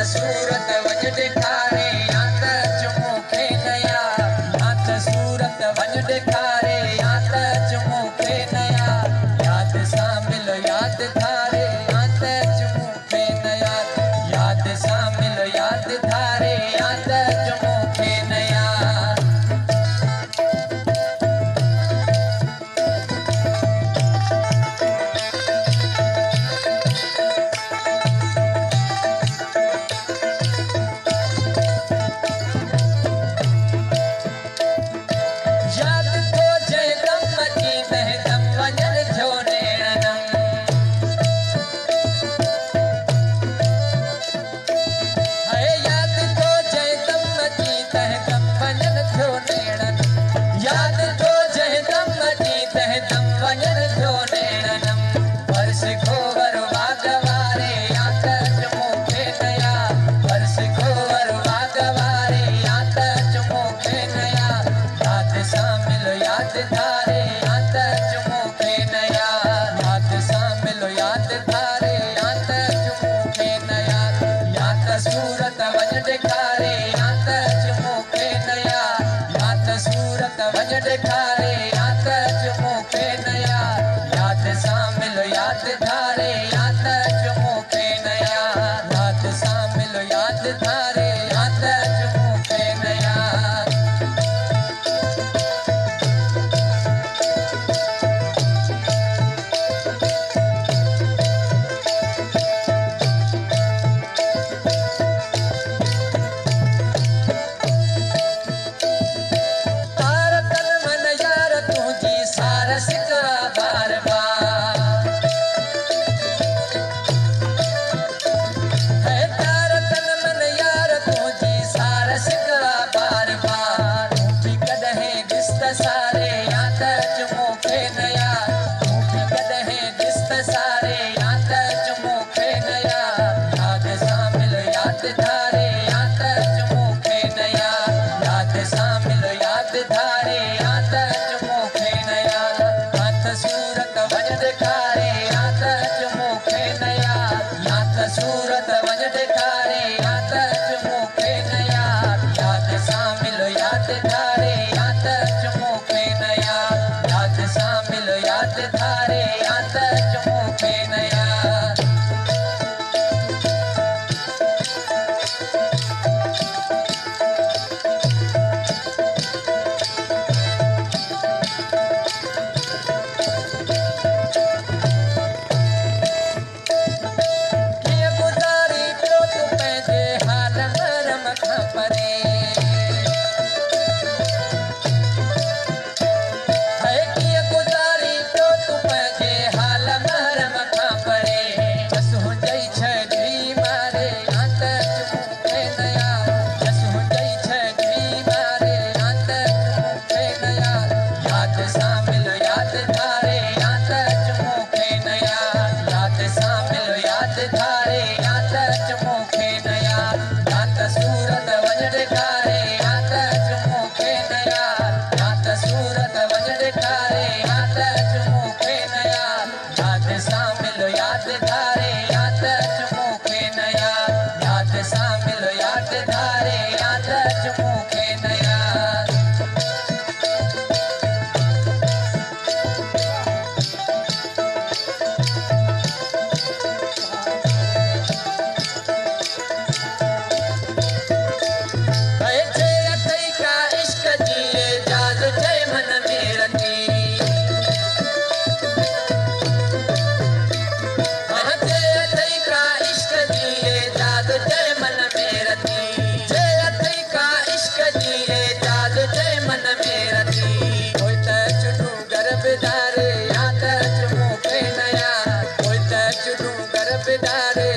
सूरत वञ ॾेखारे या त चुमो खे नया या त सूरत वञ ॾेखारे या त चुमो खे नया यादि सां मिलो यादि धारे या त चुमो खे नया यादि सां मिलो यादि धारे या त चुमो खे नया सूरत वञ ॾेखारे या त चुमो खे नया या त सूरत वञ ॾेखारे या त चुमो खे नया यादि सां मिलो यादि धारे या त चुमो खे नया यादि सां मिलो यादि धारे या त चुमो खे नया सारे या त चुमो खे नया तूं बि कॾहिं ॾिस त सारे या त चुमो खे नया यादि सां मिलो यादि धारे या त चुमो खे नया यादि सां मिलो यादि धारे या त चुमो खे नया या त सूरत वञ ॾेखारे या त चुमो खे नया या त सूरत वञ ॾेखारे या त चुमो खे नया यादि सां मिलो यादि धारे या त चुमो खे नया यादि सां मिलो यादि धारे या त चुमो खे नया सूरत वञ ॾेखारे या त चुमो खे नया या त सूरत वञ ॾेखारे या त चुमो खे नया यादि सां मिलो यादि धारे या त चुमो खे नया यादि सां मिलो यादि धारे या त चुमो खे नया या त चुमो खे नया कोई त चुनू घर बिदारे